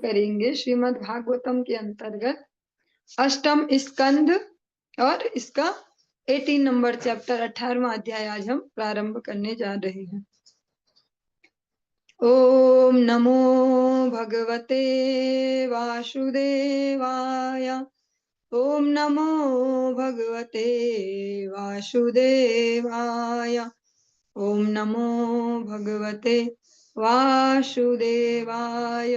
करेंगे श्रीमद् भागवतम के अंतर्गत अष्टम स्कंद और इसका 18 नंबर चैप्टर 18वां अध्याय आज हम प्रारंभ करने जा रहे हैं। ओम नमो भगवते वासुदेवाय। ओम नमो भगवते वासुदेवाय। ओम नमो भगवते वासुदेवाय।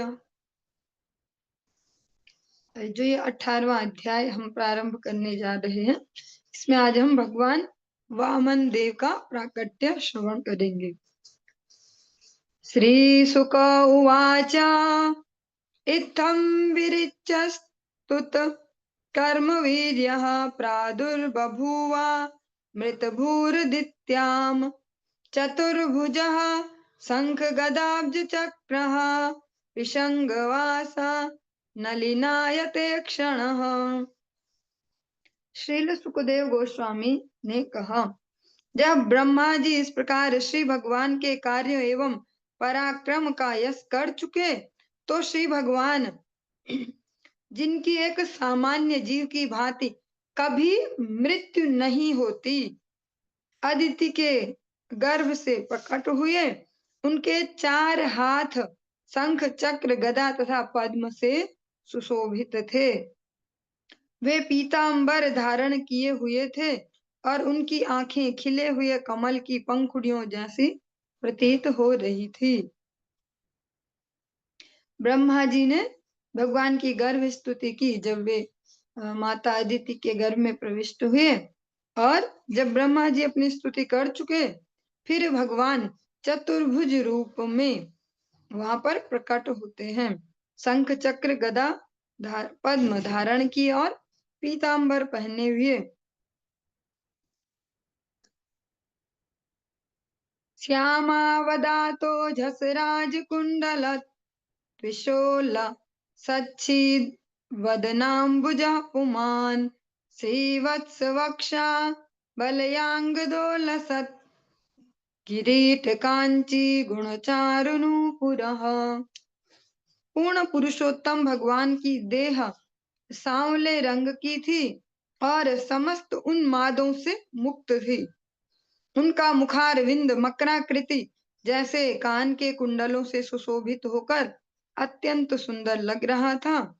जो ये 18वां अध्याय हम प्रारंभ करने जा रहे हैं, इसमें आज हम भगवान वामन देव का प्राकट्य श्रवण करेंगे। श्री शुक उवाच इत्थं विरिच्यस्तुत कर्मवीर्यः प्रादुर्बभूव मृतभूर्दित्याम् चतुर्भुजः शङ्खगदाब्जचक्रः विशङ्गवासा नलिनायते क्षणः। श्रील सुखदेव गोस्वामी ने कहा, जब ब्रह्मा जी इस प्रकार श्री भगवान के कार्य एवं पराक्रम का यश कर चुके, तो श्री भगवान जिनकी एक सामान्य जीव की भांति कभी मृत्यु नहीं होती, अदिति के गर्भ से प्रकट हुए। उनके 4 हाथ शंख चक्र गदा तथा पद्म से सुशोभित थे। वे पीतांबर धारण किए हुए थे और उनकी आंखें खिले हुए कमल की पंखुड़ियों जैसी प्रतीत हो रही थी। ब्रह्मा जी ने भगवान की गर्भ स्तुति की जब वे माता अदिति के गर्भ में प्रविष्ट हुए, और जब ब्रह्मा जी अपनी स्तुति कर चुके, फिर भगवान चतुर्भुज रूप में वहां पर प्रकट होते हैं। शंख चक्र गदा पद्म धारण की और पीतांबर पहने हुए। श्यामावदातो झसराज कुंडल त्रिशूल सच्छिद वदनाम्बुजा पुमान् श्रीवत्स वक्षा बलयांगदोलसत् किरीट कांची गुणचारुनुपुरः। पूर्ण पुरुषोत्तम भगवान की देह सांवले रंग की थी और समस्त उन्मादों से मुक्त थी। उनका मुखारविंद मकराकृति जैसे कान के कुंडलों से सुशोभित होकर अत्यंत सुंदर लग रहा था,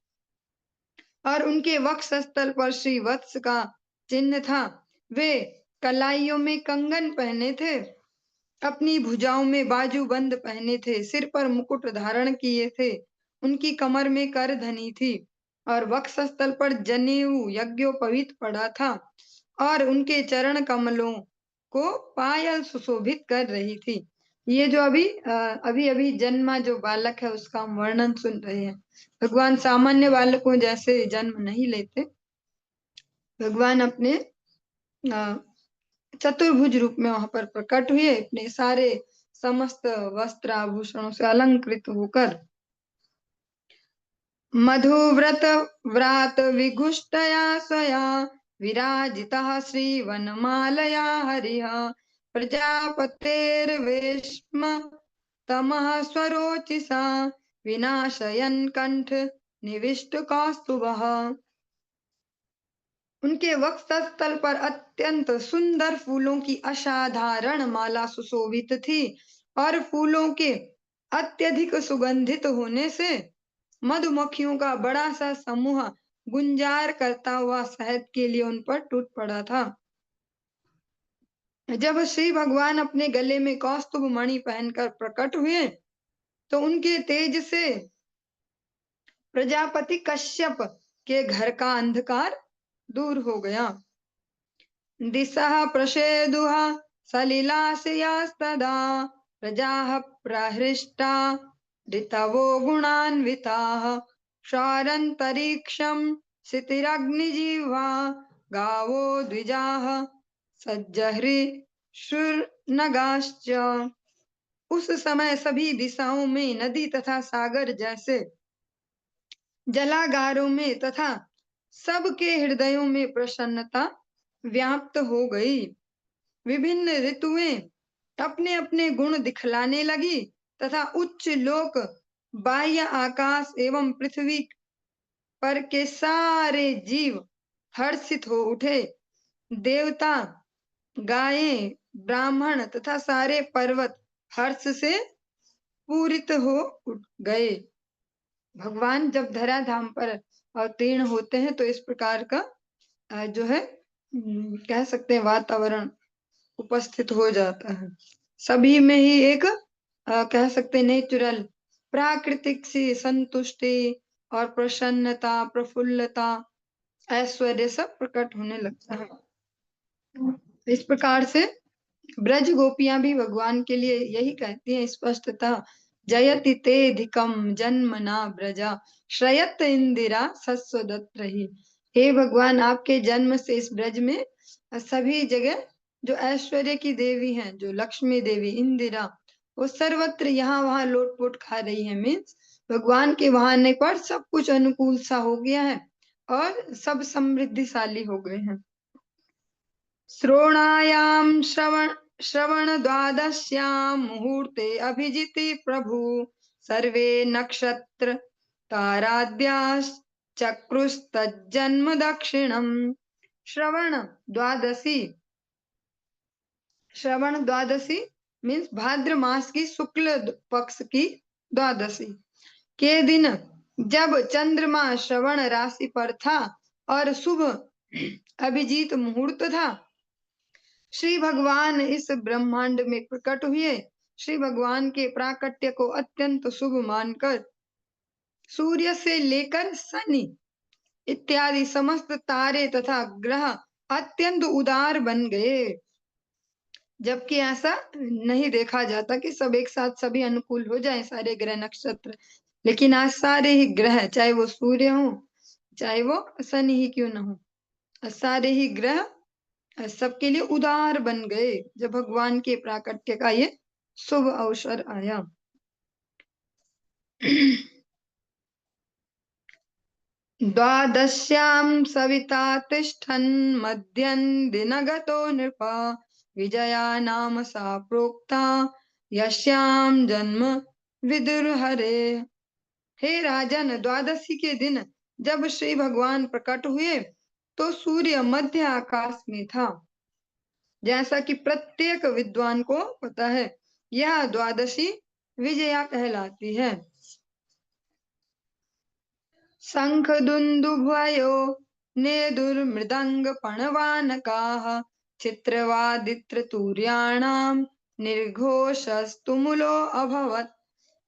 और उनके वक्षस्थल पर श्री वत्स का चिन्ह था। वे कलाइयों में कंगन पहने थे, अपनी भुजाओं में बाजूबंद पहने थे, सिर पर मुकुट धारण किए थे, उनकी कमर में करधनी थी और वक्षस्थल पर जनेऊ यज्ञोपवीत पड़ा था, और उनके चरण कमलों को पायल सुशोभित कर रही थी। ये जो अभी जन्मा जो बालक है उसका हम वर्णन सुन रहे हैं। भगवान सामान्य बालकों जैसे जन्म नहीं लेते। भगवान अपने चतुर्भुज रूप में वहां पर प्रकट हुए, अपने सारे समस्त वस्त्र आभूषणों से अलंकृत होकर। मधुव्रत व्रात विघुष्टया स्वया विराजितः श्रीवनमालया हरिः प्रजापतेर्वेश्म तमः स्वरोचिषा विनाशयन् कंठ निविष्ट कौस्तुभः। उनके वक्षस्थल पर अत्यंत सुंदर फूलों की असाधारण माला सुशोभित थी, और फूलों के अत्यधिक सुगंधित होने से मधुमक्खियों का बड़ा सा समूह गुंजार करता हुआ शहद के लिए उन पर टूट पड़ा था। जब श्री भगवान अपने गले में कौस्तुभ मणि पहनकर प्रकट हुए, तो उनके तेज से प्रजापति कश्यप के घर का अंधकार दूर हो गया। दिशः प्रसेदुः सलिलासयास्तदा प्रजाः प्रहृष्टा ऋतवो गुणान्विताः क्षारन्तरिक्षं क्षितिरग्निजिह्वा गावो द्विजाः सज्जहृषुर्नगाश्च। उस समय सभी दिशाओं में नदी तथा सागर जैसे जलागारों में तथा सबके हृदयों में प्रसन्नता व्याप्त हो गई। विभिन्न ऋतुएं अपने अपने गुण दिखलाने लगी तथा उच्च लोक बाह्य आकाश एवं पृथ्वी पर के सारे जीव हर्षित हो उठे। देवता, गायें, ब्राह्मण तथा सारे पर्वत हर्ष से पूरित हो उठ गए। भगवान जब धराधाम पर अवतीर्ण होते हैं तो इस प्रकार का जो है कह सकते हैं वातावरण उपस्थित हो जाता है। सभी में ही एक कह सकते हैं नेचुरल प्राकृतिक सी संतुष्टि और प्रसन्नता, प्रफुल्लता, ऐश्वर्य सब प्रकट होने लगता है। इस प्रकार से ब्रज गोपियां भी भगवान के लिए यही कहती हैं स्पष्टतः, जयति तेधिकम जन्मना ब्रजा श्रयत इंदिरा सस्वदत रही। हे भगवान, आपके जन्म से इस ब्रज में सभी जगह जो ऐश्वर्य की देवी हैं, जो लक्ष्मी देवी इंदिरा, वो सर्वत्र यहाँ वहां लोटपोट खा रही है। मीन्स भगवान के वहां आने पर सब कुछ अनुकूल सा हो गया है और सब समृद्धिशाली हो गए हैं। श्रोणायाम श्रवण द्वादश्यां मुहूर्ते अभिजिति प्रभु सर्वे नक्षत्र ताराद्याश्चक्रुस्तज्जन्म दक्षिणम। श्रवण द्वादशी मीन्स भाद्र मास की शुक्ल पक्ष की द्वादशी के दिन जब चंद्रमा श्रवण राशि पर था और शुभ अभिजीत मुहूर्त था, श्री भगवान इस ब्रह्मांड में प्रकट हुए। श्री भगवान के प्राकट्य को अत्यंत शुभ मानकर सूर्य से लेकर शनि इत्यादि समस्त तारे तथा ग्रह अत्यंत उदार बन गए। जबकि ऐसा नहीं देखा जाता कि सब एक साथ सभी अनुकूल हो जाए, सारे ग्रह नक्षत्र, लेकिन आज सारे ही ग्रह, चाहे वो सूर्य हो चाहे वो शनि ही क्यों न हो, सारे ही ग्रह सबके लिए उदार बन गए जब भगवान के प्राकट्य का ये शुभ अवसर आया। द्वादश्यां सविता तिष्ठन् मध्यन् दिनगतो नृप विजया नाम सा प्रोक्ता यस्यां जन्म विदुरहरे। हे राजन, द्वादशी के दिन जब श्री भगवान प्रकट हुए तो सूर्य मध्य आकाश में था। जैसा कि प्रत्येक विद्वान को पता है, यह द्वादशी विजया कहलाती है। शंख दुंदुभयो नेदुर्मृदंग पणवानकाः चित्रवादित्र तुर्याणाम निर्घोषस्तुमुलो अभवत्।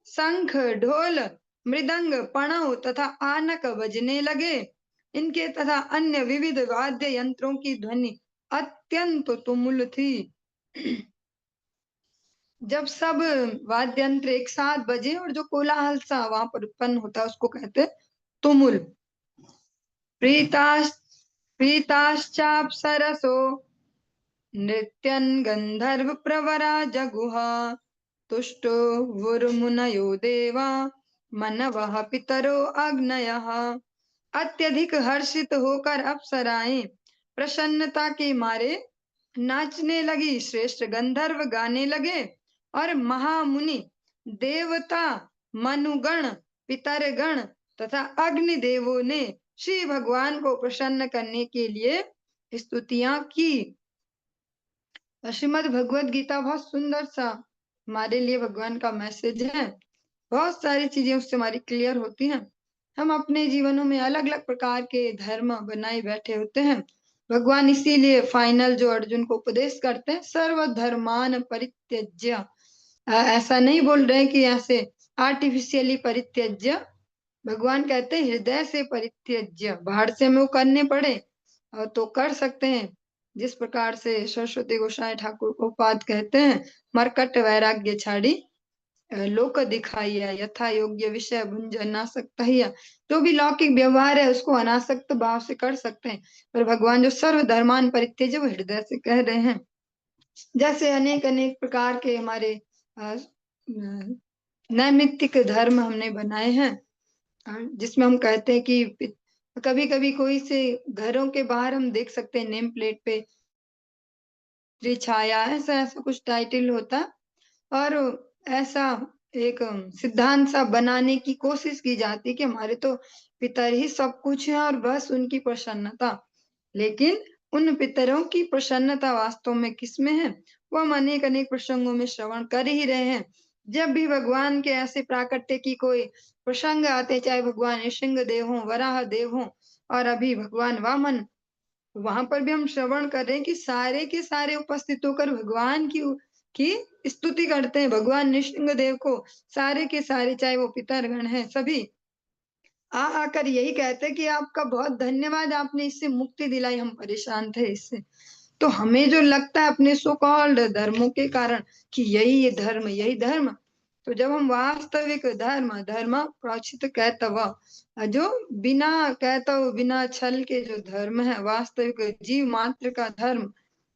शंख, ढोल, मृदंग, पणव तथा आनक बजने लगे। इनके तथा अन्य विविध वाद्य यंत्रों की ध्वनि अत्यंत तुमुल थी। जब सब वाद्य यंत्र एक साथ बजे और जो कोलाहल सा वहां पर उत्पन्न होता है उसको कहते तुमुल। प्रीताश्चाप्सरसो नृत्यन् गंधर्व प्रवरा जगुः तुष्टो वुर्मुनयो देवा मनवः पितरो अग्नयः। अत्यधिक हर्षित होकर अप्सराएं प्रसन्नता के मारे नाचने लगी, श्रेष्ठ गंधर्व गाने लगे और महामुनि, देवता, मनुगण, पितरगण तथा अग्नि देवों ने श्री भगवान को प्रसन्न करने के लिए स्तुतियां की। श्रीमद् भगवद गीता बहुत सुंदर सा हमारे लिए भगवान का मैसेज है। बहुत सारी चीजें उससे हमारी क्लियर होती हैं। हम अपने जीवनों में अलग अलग प्रकार के धर्म बनाए बैठे होते हैं। भगवान इसीलिए फाइनल जो अर्जुन को उपदेश करते हैं, सर्वधर्मान परित्यज्य, ऐसा नहीं बोल रहे हैं कि ऐसे आर्टिफिशियली परित्यज्य। भगवान कहते हैं हृदय से परित्यज्य। बाहर से हमें वो करने पड़े तो कर सकते हैं, जिस प्रकार से सरस्वती गोसाई ठाकुर उपाद कहते हैं, मरकट वैराग्य छाड़ी लोक दिखाइया यथा योग्य विषय भुंज अनासक्त है। जो भी लौकिक व्यवहार है उसको अनासक्त भाव से कर सकते हैं, पर भगवान जो सर्व धर्मान परित्यज्य वो हृदय से कह रहे हैं। जैसे अनेक अनेक प्रकार के हमारे नैमित्तिक धर्म हमने बनाए हैं, जिसमें हम कहते हैं कि कभी कभी कोई से घरों के बाहर हम देख सकते हैं नेम प्लेट पे छाया, ऐसा ऐसा कुछ टाइटल होता और ऐसा एक सिद्धांत सा बनाने की कोशिश की जाती है कि हमारे तो पितर ही सब कुछ है और बस उनकी प्रसन्नता। लेकिन उन पितरों की प्रसन्नता वास्तव में किसमें है, वो हम अनेक अनेक प्रसंगों में श्रवण कर ही रहे हैं। जब भी भगवान के ऐसे प्राकट्य की कोई प्रसंग आते, चाहे भगवान नृसिंह देव हों, वराह देव हों, और अभी भगवान वामन, वहां पर भी हम श्रवण कर रहे हैं कि सारे के सारे उपस्थित होकर भगवान की स्तुति करते हैं। भगवान नृसिंह देव को सारे के सारे, चाहे वो पितरगण हैं, सभी आकर यही कहते हैं कि आपका बहुत धन्यवाद, आपने इससे मुक्ति दिलाई, हम परेशान थे इससे। तो हमें जो लगता है अपने सो कॉल्ड धर्मों के कारण कि यही धर्म, यही धर्म, तो जब हम वास्तविक धर्म, धर्म प्रोचित कहतव, जो बिना कहतव, बिना छल के जो धर्म है, वास्तविक जीव मात्र का धर्म,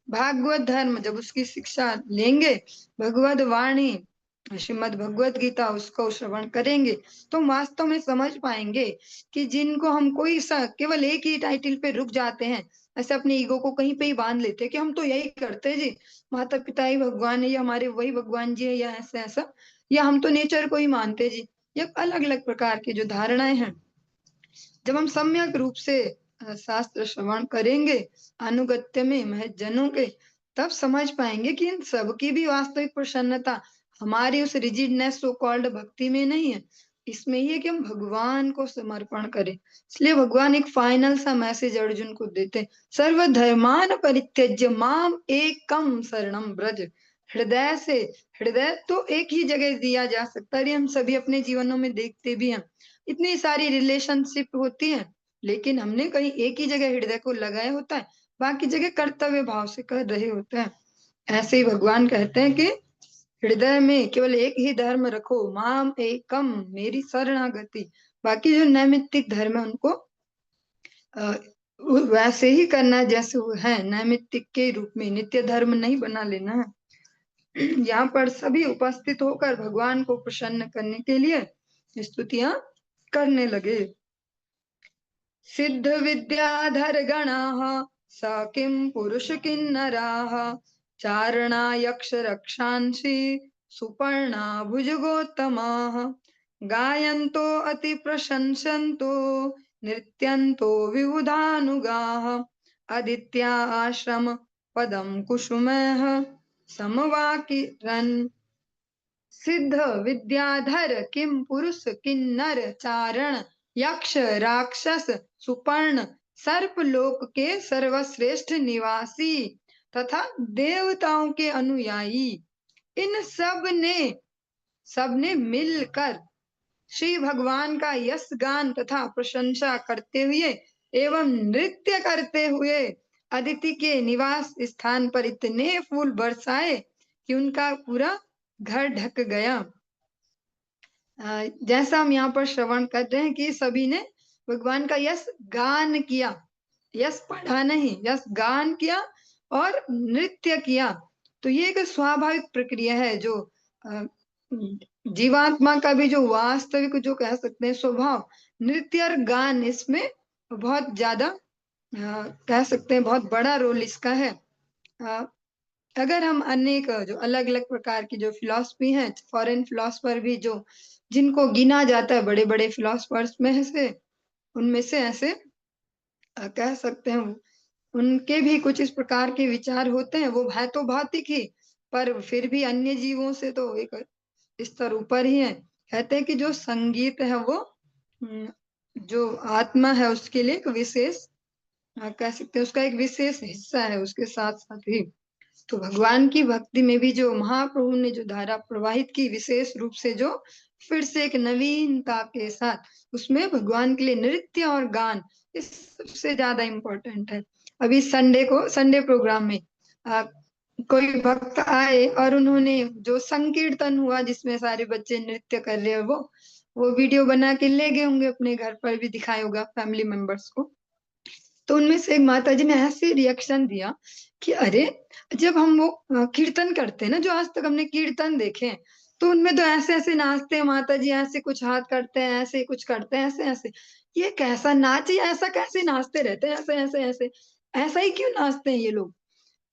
भागवत धर्म, जब उसकी शिक्षा लेंगे, भगवत वाणी, श्रीमद् भगवत गीता, उसको श्रवण करेंगे, तो हम वास्तव में समझ पाएंगे कि जिनको हम कोई सा केवल एक ही टाइटल पे रुक जाते हैं, ऐसे अपने ईगो को कहीं पे ही बांध लेते हैं कि हम तो यही करते हैं जी, माता पिता ही भगवान है, या हमारे वही भगवान जी है, या ऐसा ऐसा, या हम तो नेचर को ही मानते हैं जी। ये अलग अलग प्रकार की जो धारणाएं हैं, जब हम सम्यक रूप से शास्त्र श्रवण करेंगे अनुगत्य में महज जनों के, तब समझ पाएंगे कि इन सबकी भी वास्तविक प्रसन्नता हमारी उस रिजिडनेस सो कॉल्ड भक्ति में नहीं है, इसमें ही है कि हम भगवान को समर्पण करें। इसलिए भगवान एक फाइनल सा मैसेज अर्जुन को देते हैं, सर्वधर्मान परित्यज्य माम एकम शरणम ब्रज। हृदय से, हृदय तो एक ही जगह दिया जा सकता है, हम सभी अपने जीवनों में देखते भी हैं, इतनी सारी रिलेशनशिप होती है, लेकिन हमने कहीं एक ही जगह हृदय को लगाया होता है, बाकी जगह कर्तव्य भाव से कर रहे होते हैं। ऐसे ही भगवान कहते हैं कि हृदय में केवल एक ही धर्म रखो, माम एकम, मेरी शरणागति। बाकी जो नैमित्तिक धर्म है उनको वैसे ही करना है जैसे वो है, नैमित्तिक के रूप में, नित्य धर्म नहीं बना लेना है। यहाँ पर सभी उपस्थित होकर भगवान को प्रसन्न करने के लिए स्तुतियां करने लगे। सिद्ध विद्याधर गणाः स किं पुरुष किन्नराः चारणा यक्ष रक्षांसि सुपर्णा भुजगोत्तमाः गायन्तो अति प्रशंसन्तो नृत्यन्तो विबुधानुगाः अदित्या आश्रम पदम कुसुमः समवाकिरन्। सिद्ध विद्याधर किम पुरुष किन्नर चारण यक्ष राक्षस सुपर्ण सर्प लोक के सर्वश्रेष्ठ निवासी तथा देवताओं के अनुयायी, इन सब ने मिलकर श्री भगवान का यश गान तथा प्रशंसा करते हुए एवं नृत्य करते हुए अदिति के निवास स्थान पर इतने फूल बरसाए कि उनका पूरा घर ढक गया। जैसा हम यहाँ पर श्रवण कर रहे हैं कि सभी ने भगवान का यश गान किया, यश पढ़ा नहीं, यश गान किया और नृत्य किया। तो ये एक स्वाभाविक प्रक्रिया है, जो जीवात्मा का भी जो वास्तविक जो कह सकते हैं स्वभाव, नृत्य और गान, इसमें बहुत ज्यादा कह सकते हैं बहुत बड़ा रोल इसका है। अगर हम अनेक जो अलग अलग प्रकार की जो फिलॉसफी है, फॉरेन फिलोसफर भी जो जिनको गिना जाता है बड़े बड़े फिलोसफर्स में से, उनमें से ऐसे कह सकते हैं उनके भी कुछ इस प्रकार के विचार होते हैं। वो है तो भौतिक ही, पर फिर भी अन्य जीवों से तो एक स्तर ऊपर ही है। कहते हैं कि जो संगीत है वो जो आत्मा है उसके लिए एक विशेष कह सकते हैं उसका एक विशेष हिस्सा है, उसके साथ साथ ही तो भगवान की भक्ति में भी जो महाप्रभु ने जो धारा प्रवाहित की, विशेष रूप से जो फिर से एक नवीनता के साथ, उसमें भगवान के लिए नृत्य और गान ये सबसे ज्यादा इम्पोर्टेंट है। अभी संडे प्रोग्राम में कोई भक्त आए और उन्होंने जो संकीर्तन हुआ जिसमें सारे बच्चे नृत्य कर रहे हैं, वो वीडियो बना के ले गए होंगे, अपने घर पर भी दिखाया होगा फैमिली मेंबर्स को। तो उनमें से एक माता जी ने ऐसे रिएक्शन दिया कि अरे, जब हम वो कीर्तन करते हैं ना, जो आज तक हमने कीर्तन देखे हैं, तो उनमें तो ऐसे ऐसे नाचते हैं माता जी, ऐसे कुछ हाथ करते हैं, ऐसे कुछ करते हैं, ऐसे ऐसे, ये कैसा नाच है, ऐसा कैसे नाचते रहते हैं, ऐसे ऐसे ऐसे, ऐसा ही क्यों नाचते हैं ये लोग।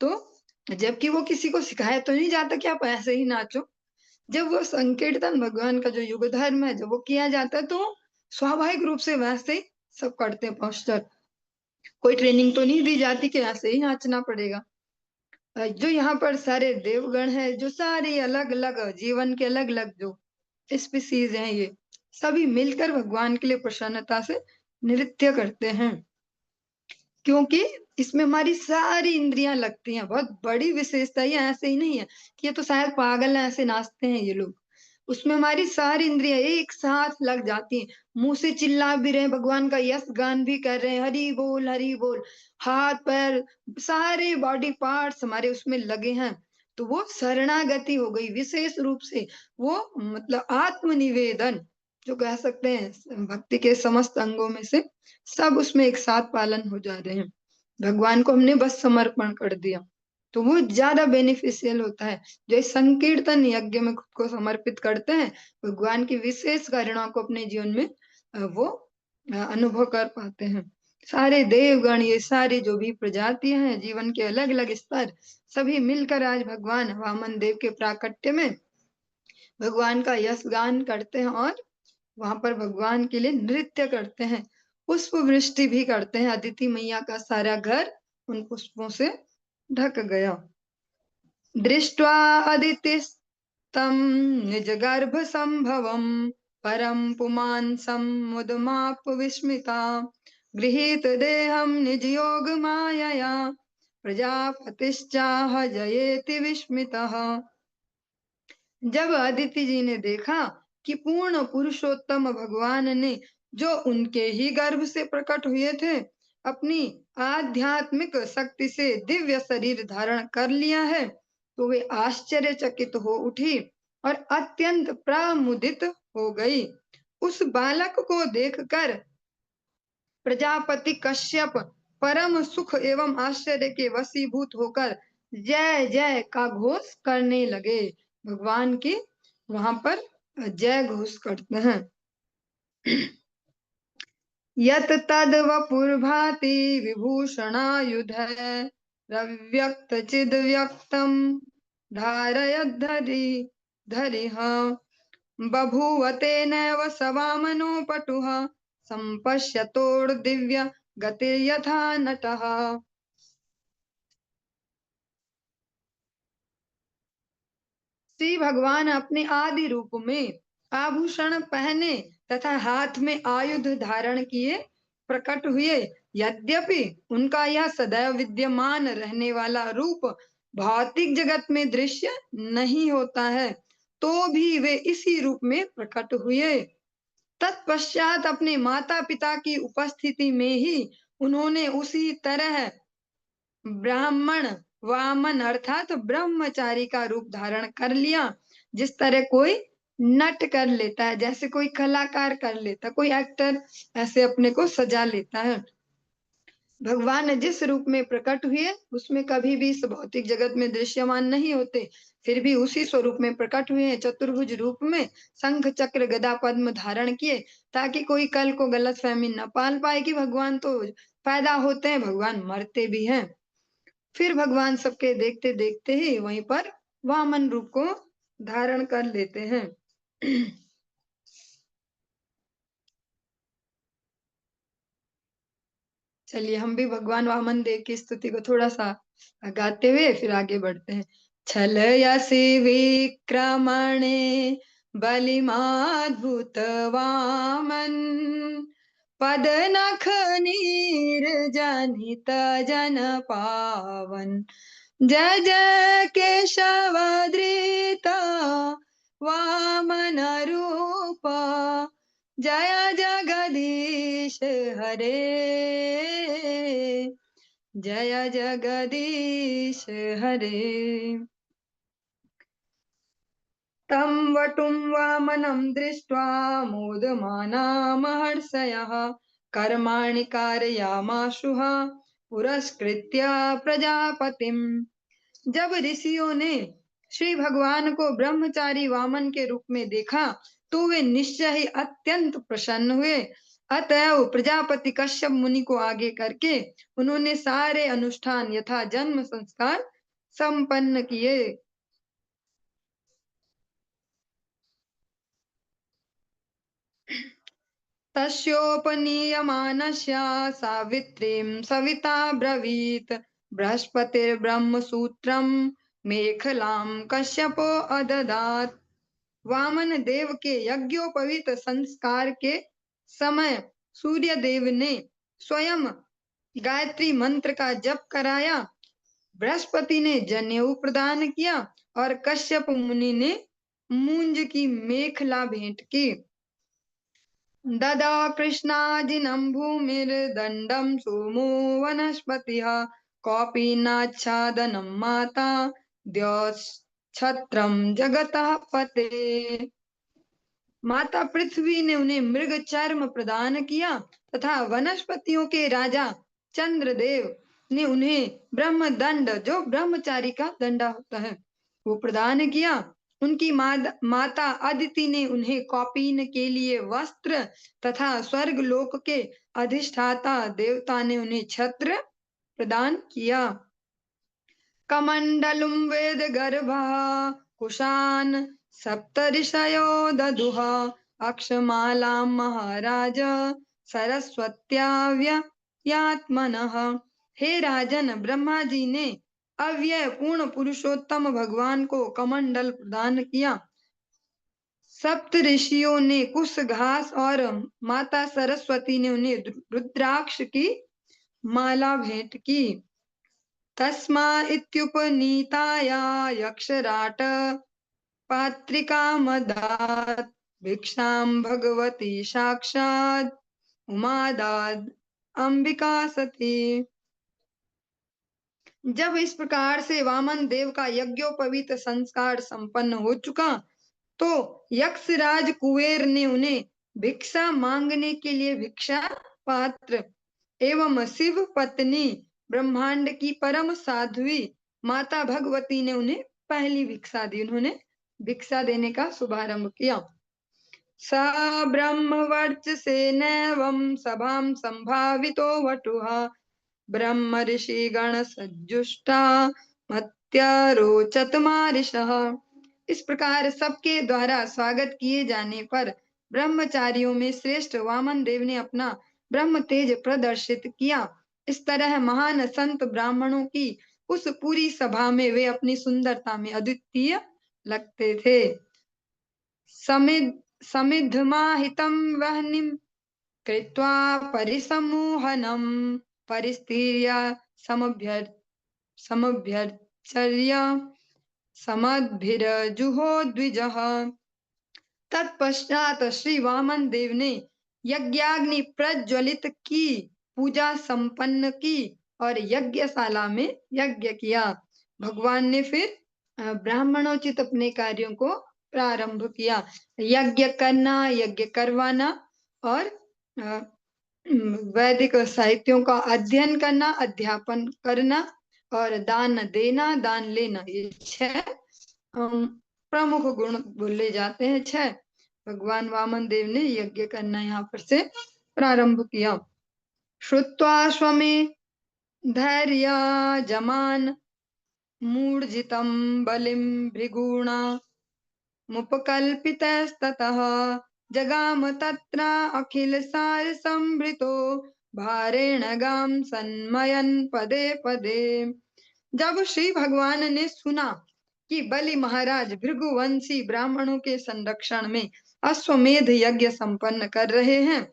तो जबकि वो किसी को सिखाया तो नहीं जाता कि आप ऐसे ही नाचो, जब वो संकीर्तन भगवान का जो युग धर्म है जब वो किया जाता है तो स्वाभाविक रूप से वैसे ही सब करते हैं पोस्टर। कोई ट्रेनिंग तो नहीं दी जाती कि ऐसे ही नाचना पड़ेगा। जो यहाँ पर सारे देवगण है, जो सारे अलग अलग जीवन के अलग अलग जो स्पीसीज हैं, ये सभी मिलकर भगवान के लिए प्रसन्नता से नृत्य करते हैं, क्योंकि इसमें हमारी सारी इंद्रियां लगती हैं। बहुत बड़ी विशेषता है, ऐसे ही नहीं है कि ये तो शायद पागल है ऐसे नाचते हैं ये लोग। उसमें हमारी सारी इंद्रियां एक साथ लग जाती हैं। मुंह से चिल्ला भी रहे हैं, भगवान का यश गान भी कर रहे हैं, हरि बोल हरि बोल। हाथ पैर सारे बॉडी पार्ट्स हमारे उसमें लगे हैं। तो वो शरणागति हो गई विशेष रूप से। वो मतलब आत्मनिवेदन जो कह सकते हैं, भक्ति के समस्त अंगों में से सब उसमें एक साथ पालन हो जा रहे हैं। भगवान को हमने बस समर्पण कर दिया तो वो ज्यादा बेनिफिशियल होता है। जो इस संकीर्तन यज्ञ में खुद को समर्पित करते हैं, भगवान की विशेष करुणा को अपने जीवन में वो अनुभव कर पाते हैं। सारे देवगण, ये सारी जो भी प्रजातियां हैं, जीवन के अलग अलग स्तर, सभी मिलकर आज भगवान वामन देव के प्राकट्य में भगवान का यश गान करते हैं और वहां पर भगवान के लिए नृत्य करते हैं। पुष्प वृष्टि भी करते हैं। अदिति मैया का सारा घर उन पुष्पों से ढक गया। दृष्ट्वा अदितिस्तं निजगर्भ संभवम् परम पुमांसं मुदमाप विस्मिता गृहीत देहं निज योग मायया प्रजापतिश्चाह जयेति विस्मितः। जब अदिति जी ने देखा कि पूर्ण पुरुषोत्तम भगवान ने, जो उनके ही गर्भ से प्रकट हुए थे, अपनी आध्यात्मिक शक्ति से दिव्य शरीर धारण कर लिया है, तो वे आश्चर्यचकित हो उठी और अत्यंत प्रमुदित हो गई। उस बालक को देखकर प्रजापति कश्यप परम सुख एवं आश्चर्य के वशीभूत होकर जय जय का घोष करने लगे। भगवान की वहां पर जय घोष करते हैं। यत तद वपुर्भाति विभूषणायुध रव्यक्त चिद व्यक्तम धारयद्धरि धरिः बभूव तेनैव स वामनो पटुः संपश्यतोर्दिव्य गते यथा नटः। श्री भगवान अपने आदि रूप में आभूषण पहने तथा हाथ में आयुध धारण किए प्रकट हुए। यद्यपि उनका यह सदैव विद्यमान रहने वाला रूप भौतिक जगत में दृश्य नहीं होता है, तो भी वे इसी रूप में प्रकट हुए। तत्पश्चात अपने माता पिता की उपस्थिति में ही उन्होंने उसी तरह ब्राह्मण वामन अर्थात ब्रह्मचारी का रूप धारण कर लिया। जिस तरह कोई नट कर लेता है, जैसे कोई कलाकार कर लेता, कोई एक्टर ऐसे अपने को सजा लेता है। भगवान जिस रूप में प्रकट हुए उसमें कभी भी इस भौतिक जगत में दृश्यमान नहीं होते, फिर भी उसी स्वरूप में प्रकट हुए हैं, चतुर्भुज रूप में शंख चक्र गदा पद्म धारण किए, ताकि कोई कल को गलत फहमी न पाल पाए कि भगवान तो पैदा होते हैं, भगवान मरते भी हैं। फिर भगवान सबके देखते देखते ही वहीं पर वामन रूप को धारण कर लेते हैं। चलिए हम भी भगवान वामन देव की स्तुति को थोड़ा सा गाते हुए फिर आगे बढ़ते हैं। छल यसी विक्रमणे बलिमाद्भुत वामन पद नख नीर जनित जन पावन जय जय केशवधृता वामन रूप जय जगदीश हरे जय जगदीश हरे। तं वटुं वामनं दृष्ट्वा मोदमाना महर्षयः कर्माणि कारयामाशुः पुरस्कृत्य प्रजापतिम्। जब ऋषियों ने श्री भगवान को ब्रह्मचारी वामन के रूप में देखा तो वे निश्चय ही अत्यंत प्रसन्न हुए। अतएव प्रजापति कश्यप मुनि को आगे करके उन्होंने सारे अनुष्ठान यथा जन्म संस्कार संपन्न किए। तस्योपनीयमानस्य सावित्रीं सविता ब्रवीत बृहस्पतिर्ब्रह्मसूत्रं मेखलां कश्यपो अददात्। वामन देव के यज्ञोपवीत संस्कार के समय सूर्य देव ने स्वयं गायत्री मंत्र का जप कराया, बृहस्पति ने जनेऊ प्रदान किया और कश्यप मुनि ने मूंज की मेखला भेंट की। ददा कृष्णाजिनं भूमिर्दण्डं सोमो वनस्पतिः कौपीनाच्छादनं माता द्यौश्छत्रं जगतः पते। माता पृथ्वी ने उन्हें मृग चर्म प्रदान किया तथा वनस्पतियों के राजा चंद्रदेव ने उन्हें ब्रह्मदंड, जो ब्रह्मचारी का दंडा होता है, वो प्रदान किया। उनकी माता अदिति ने उन्हें कौपीन के लिए वस्त्र तथा स्वर्ग लोक के अधिष्ठाता देवता ने उन्हें छत्र प्रदान किया। कमंडलुम वेद गर्भः कुशान सप्तऋषयो ददुः अक्षमालां महाराज सरस्वत्या व्ययात्मनः। हे राजन, ब्रह्मा जी ने अव्यय पूर्ण पुरुषोत्तम भगवान को कमंडल प्रदान किया। सप्त ऋषियों ने कुश घास और माता सरस्वती ने उन्हें रुद्राक्ष की माला भेंट की। तस्मा इत्युपनीताया यक्षराट पात्रिकामदात् भिक्षां भगवती साक्षात् उमादाद अंबिका सती। जब इस प्रकार से वामन देव का यज्ञोपवीत संस्कार संपन्न हो चुका तो यक्षराज कुबेर ने उन्हें भिक्षा मांगने के लिए भिक्षा पात्र एवं शिव पत्नी ब्रह्मांड की परम साध्वी माता भगवती ने उन्हें पहली भिक्षा दी। उन्होंने भिक्षा देने का शुभारंभ किया। स ब्रह्मवर्चसेनैवं सभां संभावितो वटुः ब्रह्म ऋषि गण सज्जुष्टा मत्यारोचत मारिषः। इस प्रकार सबके द्वारा स्वागत किए जाने पर ब्रह्मचारियों में श्रेष्ठ वामन देव ने अपना ब्रह्म तेज प्रदर्शित किया। इस तरह महान संत ब्राह्मणों की उस पूरी सभा में वे अपनी सुंदरता में अद्वितीय लगते थे। समिद्धमाहितं वह्निं कृत्वा परिसमूहनं परिस्तीर्य समभ्यर्चर्य समद्भिर्जुहो द्विजः। तत्पश्चात श्री वामन देव ने यज्ञाग्नि प्रज्वलित की, पूजा संपन्न की और यज्ञशाला में यज्ञ किया। भगवान ने फिर ब्राह्मणोचित अपने कार्यों को प्रारंभ किया। यज्ञ करना, यज्ञ करवाना और वैदिक साहित्यों का अध्ययन करना, अध्यापन करना और दान देना, दान लेना, ये 6 प्रमुख गुण बोले जाते हैं। 6 भगवान वामन देव ने यज्ञ करना यहाँ पर से प्रारंभ किया। श्रुत्वा स्वमे धैर्य जमान मूर्जितं बलिं भृगुणा मुपकल्पितस्ततः जगाम तत्र अखिल सार संभृतो भारेण गाम सन्मयन पदे पदे। जब श्री भगवान ने सुना कि बलि महाराज भृगुवंशी ब्राह्मणों के संरक्षण में अश्वमेध यज्ञ संपन्न कर रहे हैं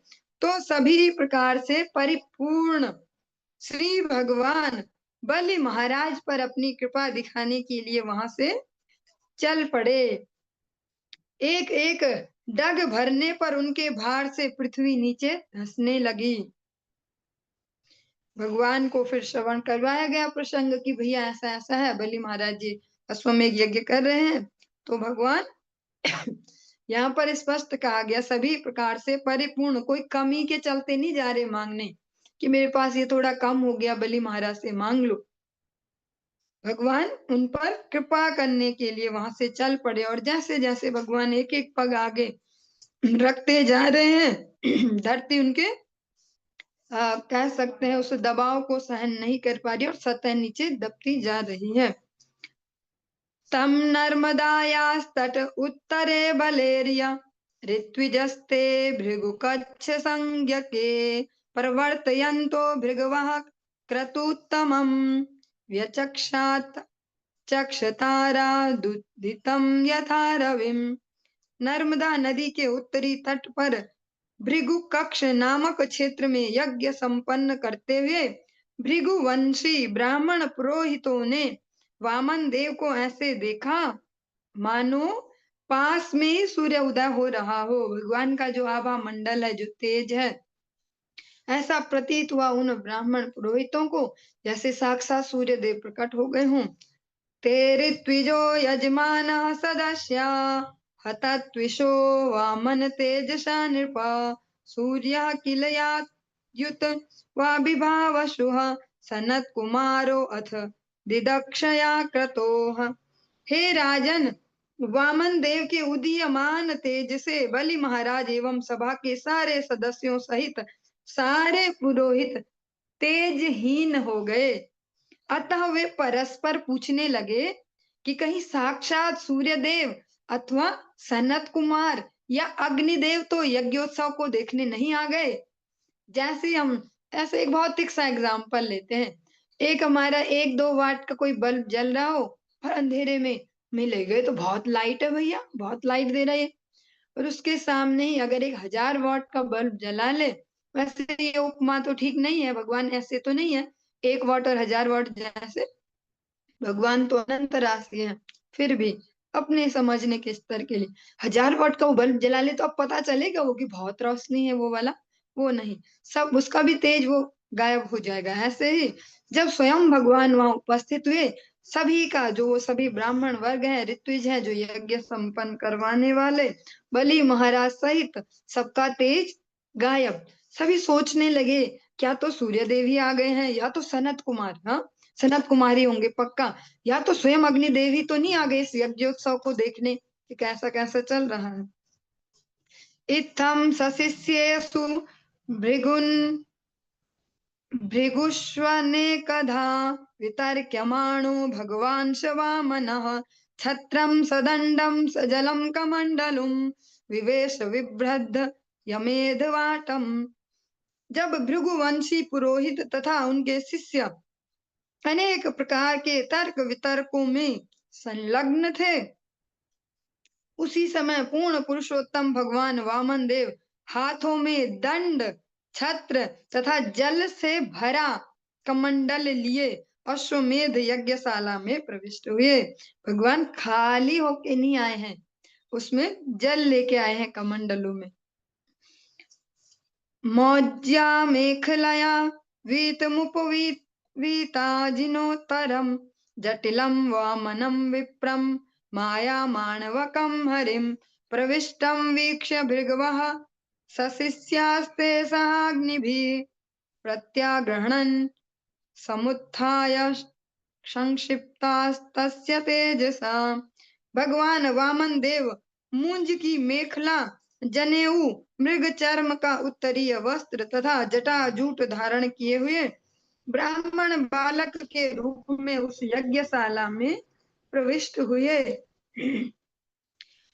तो सभी प्रकार से परिपूर्ण श्री भगवान बलि महाराज पर अपनी कृपा दिखाने के लिए वहां से चल पड़े। एक एक डग भरने पर उनके भार से पृथ्वी नीचे धंसने लगी। भगवान को फिर श्रवण करवाया गया प्रसंग कि भैया ऐसा ऐसा है, बलि महाराज जी अश्वमेध यज्ञ कर रहे हैं। तो भगवान यहाँ पर स्पष्ट कहा गया सभी प्रकार से परिपूर्ण, कोई कमी के चलते नहीं जा रहे मांगने कि मेरे पास ये थोड़ा कम हो गया, बलि महाराज से मांग लो। भगवान उन पर कृपा करने के लिए वहां से चल पड़े और जैसे जैसे भगवान एक एक पग आगे रखते जा रहे हैं धरती उनके कह सकते हैं उस दबाव को सहन नहीं कर पा रही और सतह नीचे दबती जा रही है। तम नर्मदायास्तट उत्तरे बलेरिया ऋत्विजस्ते भृगुकच्छ संज्ञके प्रवर्तयन्तो भृगवः क्रतुत्तमम् व्यचक्षात् चक्षतारादुदितं यथा रविम्। नर्मदा नदी के उत्तरी तट पर भृगु कक्ष नामक क्षेत्र में यज्ञ संपन्न करते हुए भृगुवंशी ब्राह्मण पुरोहितों ने वामन देव को ऐसे देखा मानो पास में ही सूर्य उदय हो रहा हो। भगवान का जो आभा मंडल है, जो तेज है, ऐसा प्रतीत हुआ उन ब्राह्मण पुरोहितों को जैसे साक्षात सूर्य देव प्रकट हो गए हों। ते ऋत्विजो यजमानः सदस्या हतत्विषो वामन तेजसा नृप सूर्यः किल यात्युत वाभिभावशुः सनत कुमारो अथ दिदक्षया क्रतोः। हे राजन, वामन देव के उदीयमान तेज से बलि महाराज एवं सभा के सारे सदस्यों सहित सारे पुरोहित तेजहीन हो गए। अतः वे परस्पर पूछने लगे कि कहीं साक्षात सूर्यदेव अथवा सनत कुमार या अग्निदेव तो यज्ञोत्सव को देखने नहीं आ गए। जैसे हम ऐसे एक भौतिक सा एग्जाम्पल लेते हैं, एक हमारा 1-2 वाट का कोई बल्ब जल रहा हो और अंधेरे में मिले गए तो बहुत लाइट है भैया, बहुत लाइट दे रहा है, और उसके सामने ही अगर 1000 वाट का बल्ब जला ले, वैसे ये उपमा तो ठीक नहीं है, भगवान ऐसे तो नहीं है 1 वाट और 1000 वाट जैसे, भगवान तो अनंत राशि है। फिर भी अपने समझने के स्तर के लिए 1000 वाट का वो बल्ब जला ले तो अब पता चलेगा वो कि बहुत रोशनी है वो वाला, वो नहीं, सब उसका भी तेज वो गायब हो जाएगा। ऐसे ही जब स्वयं भगवान वहां उपस्थित हुए, सभी का जो वो सभी ब्राह्मण वर्ग है, ऋत्विज है, जो यज्ञ संपन्न करवाने वाले, बलि महाराज सहित सबका तेज गायब। सभी सोचने लगे क्या तो सूर्य देव ही आ गए हैं या तो सनत कुमार, हाँ सनत कुमारी होंगे पक्का, या तो स्वयं अग्निदेव ही तो नहीं आ गए इस यज्ञोत्सव को देखने कि कैसा कैसा चल रहा है। इत्थं सशिष्येषु भृगुन् भृगुष्वनेकधा वितर्क्यमाणो भगवान् स वामनः छत्रं सदण्डं सजलं कमण्डलुं विवेश विभ्रद्ध यमेधवाटम्। जब भृगुवंशी पुरोहित तथा उनके शिष्य अनेक प्रकार के तर्क वितर्कों में संलग्न थे, उसी समय पूर्ण पुरुषोत्तम भगवान वामन देव हाथों में दंड, छत्र तथा जल से भरा कमंडल लिए अश्वमेध यज्ञशाला में प्रविष्ट हुए। भगवान खाली होके नहीं आए हैं, उसमें जल लेके आए हैं कमंडलों में। मौज्या मेखलया वीतमुपवीताजिनोत्तरं जटिलं वामनं विप्रं मायामाणवकं हरिं प्रविष्टं वीक्ष्य भृगवः सशिष्यास्ते सहाग्निभिः प्रत्यागृह्णन् समुत्थाय संक्षिप्तास्तस्य तेजसा। भगवान वामन देव मूंज की मेखला, जनेऊ, मृग चर्म का उत्तरीय वस्त्र तथा जटाजूट धारण किए हुए ब्राह्मण बालक के रूप में उस यज्ञशाला में प्रविष्ट हुए।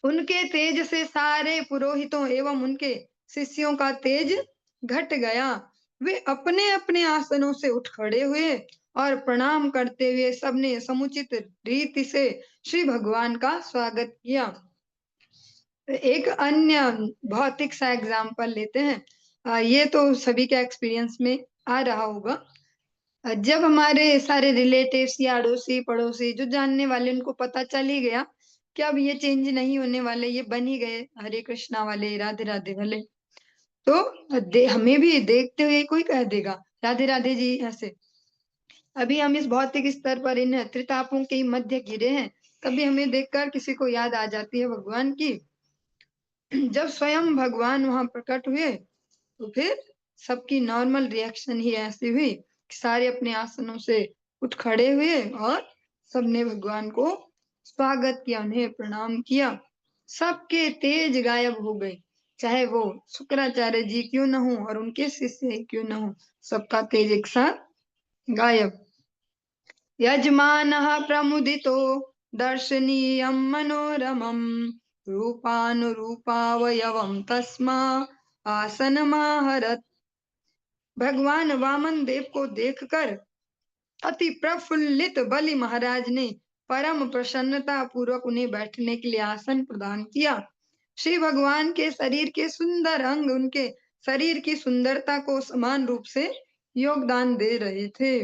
उनके तेज से सारे पुरोहितों एवं उनके शिष्यों का तेज घट गया। वे अपने अपने आसनों से उठ खड़े हुए और प्रणाम करते हुए सबने समुचित रीति से श्री भगवान का स्वागत किया। एक अन्य भौतिक सा एग्जाम्पल लेते हैं, ये तो सभी के एक्सपीरियंस में आ रहा होगा। जब हमारे सारे रिलेटिव्स या अड़ोसी पड़ोसी जो जानने वाले, उनको पता चल ही गया कि अब ये चेंज नहीं होने वाले, ये बन ही गए हरे कृष्णा वाले, राधे राधे वाले, तो हमें भी देखते हुए कोई कह देगा राधे राधे जी ऐसे। अभी हम इस भौतिक स्तर पर इन त्रितापों के मध्य गिरे हैं, तभी हमें देखकर किसी को याद आ जाती है भगवान की। जब स्वयं भगवान वहां प्रकट हुए तो फिर सबकी नॉर्मल रिएक्शन ही ऐसी हुई कि सारे अपने आसनों से उठ खड़े हुए और सबने भगवान को स्वागत किया, उन्हें प्रणाम किया। सबके तेज गायब हो गए, चाहे वो शुक्राचार्य जी क्यों न हो और उनके शिष्य क्यों न हो, सबका तेज एक साथ गायब। यजमानः प्रमुदितो दर्शनीयं मनोरमं रूपानुरूपावयवं तस्मा आसनमाहरत्। भगवान वामन देव को देखकर अति प्रफुल्लित बलि महाराज ने परम प्रसन्नता पूर्वक उन्हें बैठने के लिए आसन प्रदान किया। श्री भगवान के शरीर के सुंदर अंग उनके शरीर की सुंदरता को समान रूप से योगदान दे रहे थे।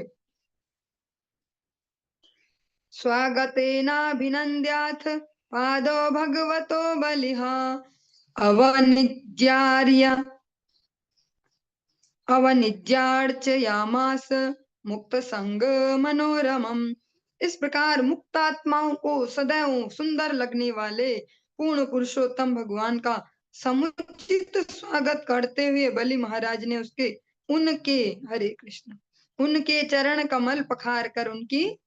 स्वागतेनाभिनन्द्याथ पादो भगवतो बलिः अवनिज्यार्य अवनिज्यार्चयामास मुक्त संग मनोरमम। इस प्रकार मुक्तात्माओं को सदैव सुंदर लगने वाले पूर्ण पुरुषोत्तम भगवान का समुचित स्वागत करते हुए बलि महाराज ने उनके हरे कृष्ण उनके चरण कमल पखार कर उनकी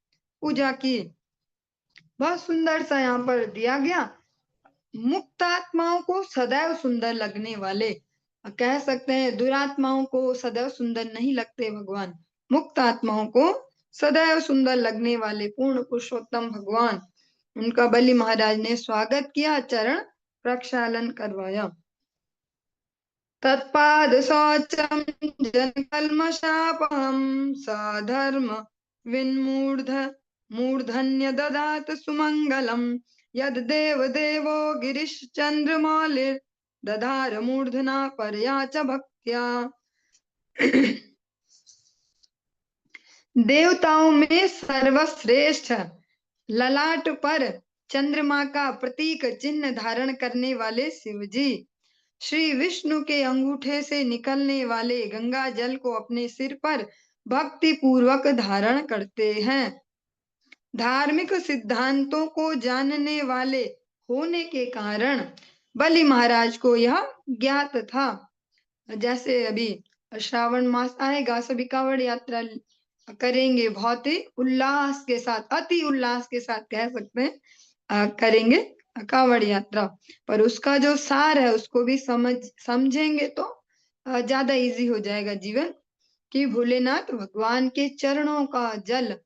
पूजा की। बहुत सुंदर सा यहाँ पर दिया गया, मुक्तात्माओं को सदैव सुंदर लगने वाले, कह सकते हैं दुरात्माओं को सदैव सुंदर नहीं लगते भगवान, मुक्त आत्माओं को सदैव सुंदर लगने वाले पूर्ण पुरुषोत्तम भगवान, उनका बलि महाराज ने स्वागत किया, चरण प्रक्षालन करवाया। तत्पाद शौचम जन्मशापहम सधर्म विन्मूढ़ मूर्धन्य ददात सुमंगलम यद देव देवो गिरीश चंद्रमौलिर दधार मूर्धना परया च भक्त्या। देवताओं में सर्वश्रेष्ठ ललाट पर चंद्रमा का प्रतीक चिन्ह धारण करने वाले शिव जी श्री विष्णु के अंगूठे से निकलने वाले गंगा जल को अपने सिर पर भक्ति पूर्वक धारण करते हैं। धार्मिक सिद्धांतों को जानने वाले होने के कारण बलि महाराज को यह ज्ञात था। जैसे अभी श्रावण मास आएगा, सभी कांवड़ यात्रा करेंगे, बहुत ही उल्लास के साथ, अति उल्लास के साथ कह सकते हैं, करेंगे कांवड़ यात्रा, पर उसका जो सार है उसको भी समझेंगे तो ज्यादा इजी हो जाएगा जीवन। कि भोलेनाथ भगवान के चरणों का जल,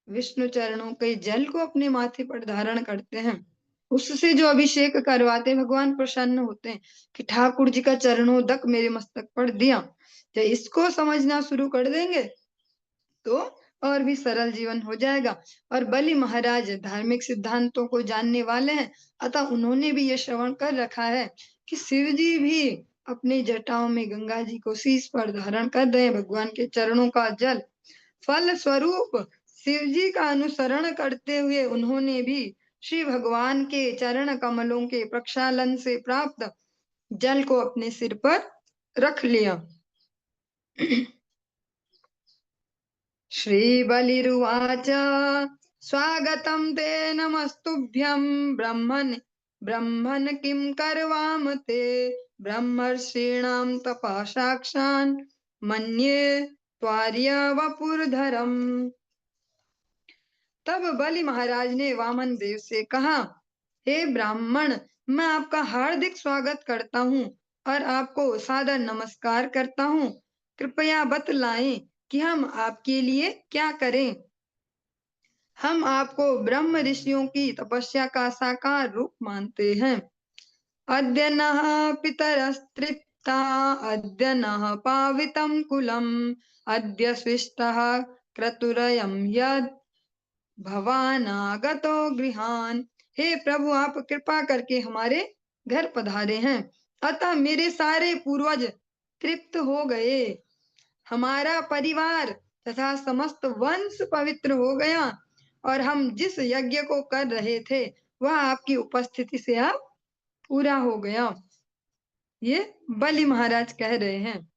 विष्णु चरणों के जल को अपने माथे पर धारण करते हैं, उससे जो अभिषेक करवाते भगवान प्रसन्न होते हैं कि ठाकुर जी का चरणोदक मेरे मस्तक पर दिया। जब इसको समझना शुरू कर देंगे तो और भी सरल जीवन हो जाएगा। और बलि महाराज धार्मिक सिद्धांतों को जानने वाले हैं, अतः उन्होंने भी ये श्रवण कर रखा है कि शिव जी भी अपनी जटाओं में गंगा जी को शीश पर धारण कर रहे हैं, भगवान के चरणों का जल। फल स्वरूप शिव जी का अनुसरण करते हुए उन्होंने भी श्री भगवान के चरण कमलों के प्रक्षालन से प्राप्त जल को अपने सिर पर रख लिया। श्री बलिरुवाच स्वागतं ते नमस्तुभ्यं ब्रह्मन् ब्रह्मन् किं करवाम ते ब्रह्मर्षीणां तपः साक्षान् मन्ये त्वार्य वपुर्धरम्। तब बलि महाराज ने वामन देव से कहा, हे ब्राह्मण, मैं आपका हार्दिक स्वागत करता हूँ और आपको सादर नमस्कार करता हूँ। कृपया बतलाएं कि हम आपके लिए क्या करें। हम आपको ब्रह्म ऋषियों की तपस्या का साकार रूप मानते हैं। अद्य नः पितरस्तृप्ता अद्य नः पावितं कुलम् अद्य स्विष्टः क्रतुरयं यद् भवानागतो गृहान। हे प्रभु, आप कृपा करके हमारे घर पधारे हैं, अतः मेरे सारे पूर्वज तृप्त हो गए, हमारा परिवार तथा समस्त वंश पवित्र हो गया और हम जिस यज्ञ को कर रहे थे वह आपकी उपस्थिति से अब पूरा हो गया। ये बलि महाराज कह रहे हैं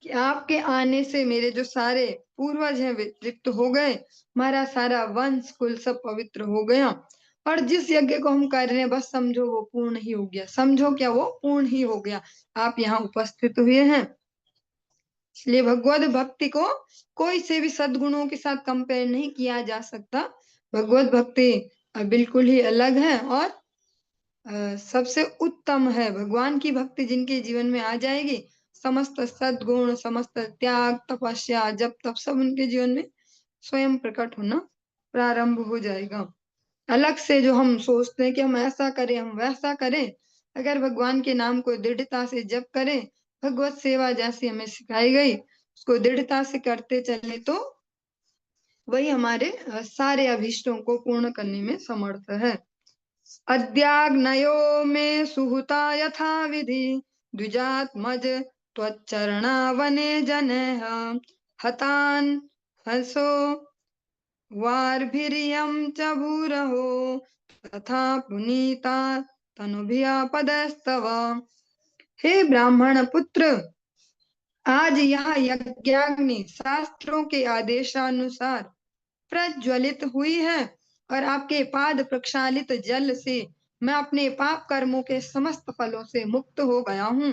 कि आपके आने से मेरे जो सारे पूर्वज हैं वे तृप्त हो गए, हमारा सारा वंश कुल सब पवित्र हो गया और जिस यज्ञ को हम कर रहे हैं बस समझो वो पूर्ण ही हो गया। समझो क्या, वो पूर्ण ही हो गया, आप यहाँ उपस्थित हुए हैं। इसलिए भगवत भक्ति को कोई से भी सद्गुणों के साथ कंपेयर नहीं किया जा सकता। भगवत भक्ति बिल्कुल ही अलग है और सबसे उत्तम है। भगवान की भक्ति जिनके जीवन में आ जाएगी, समस्त सद्गुण, समस्त त्याग, तपस्या, जप तप सब उनके जीवन में स्वयं प्रकट होना प्रारंभ हो जाएगा। अलग से जो हम सोचते हैं कि हम ऐसा करें, हम वैसा करें, अगर भगवान के नाम को दृढ़ता से जप करें, भगवत सेवा जैसी हमें सिखाई गई उसको दृढ़ता से करते चले, तो वही हमारे सारे अभीष्टों को पूर्ण करने में समर्थ है। अद्याग्नयो मे सुहुता यथा विधि द्विजात्मज त्वच्चरणावने जनः हतान् हसो वार्भिर्यं च भूरहो तथा पुनीता तनुभियापदस्तव। हे ब्राह्मण पुत्र, आज यह यज्ञाग्नि शास्त्रों के आदेशानुसार प्रज्वलित हुई है और आपके पाद प्रक्षालित जल से मैं अपने पाप कर्मों के समस्त फलों से मुक्त हो गया हूँ।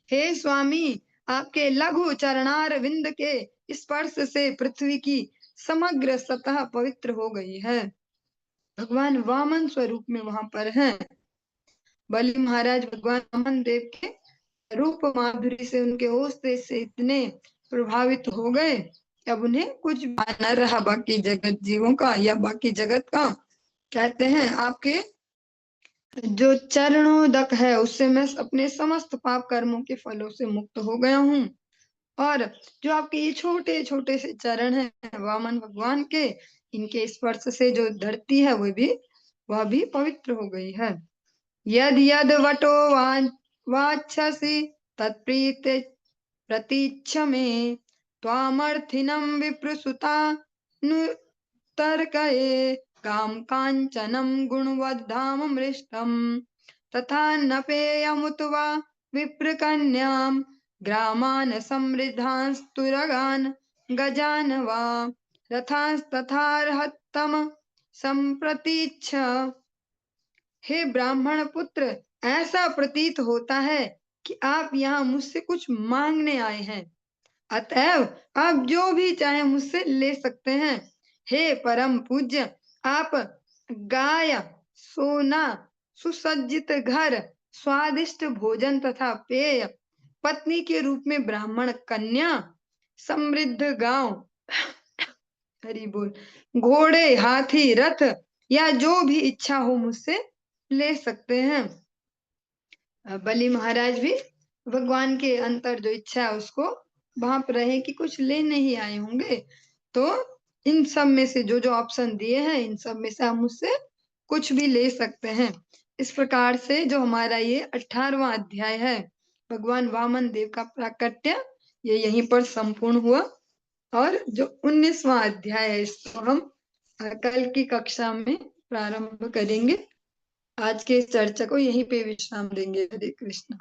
हे स्वामी, आपके लघु चरणार विंद के स्पर्श से पृथ्वी की समग्र सतह पवित्र हो गई है। भगवान वामन स्वरूप में वहां पर हैं। बलि महाराज भगवान वामन देव के रूप माधुरी से, उनके ओस्ते से इतने प्रभावित हो गए कि अब उन्हें कुछ न रहा बाकी जगत जीवों का या बाकी जगत का। कहते हैं आपके जो चरणोदक है उससे मैं अपने समस्त पाप कर्मों के फलों से मुक्त हो गया हूँ। और जो आपके ये छोटे छोटे से चरण हैं वामन भगवान के, इनके स्पर्श से जो धरती है वह भी पवित्र हो गई है। यद यद वटो वाच्छसि तत्प्रीत प्रतीच्छ मे त्वामर्थिनं विप्रसुता नु तर्कये काम कांचनं गुणवद्धाममृष्टम् तथा न पेयमुत वा विप्रकन्याम् ग्रामान् समृद्धांस्तुरगान् गजान् वा रथांस्तथार्हत्तम संप्रतीच्छ। हे ब्राह्मण पुत्र, ऐसा प्रतीत होता है कि आप यहाँ मुझसे कुछ मांगने आए हैं, अतएव आप जो भी चाहे मुझसे ले सकते हैं। हे परम पूज्य, आप गाय, सोना, सुसज्जित घर, स्वादिष्ट भोजन तथा पेय, पत्नी के रूप में ब्राह्मण कन्या, समृद्ध गांव, हरि बोल, घोड़े, हाथी, रथ या जो भी इच्छा हो मुझसे ले सकते हैं। बलि महाराज भी भगवान के अंतर जो इच्छा है उसको भाप रहे कि कुछ लेने ही आए होंगे, तो इन सब में से जो जो ऑप्शन दिए हैं इन सब में से आप मुझसे कुछ भी ले सकते हैं। इस प्रकार से जो हमारा ये 18वां अध्याय है भगवान वामन देव का प्राकट्य, ये यहीं पर संपूर्ण हुआ। और जो 19वां अध्याय है इसको हम कल की कक्षा में प्रारंभ करेंगे। आज के इस चर्चा को यहीं पे विश्राम देंगे। हरे कृष्ण।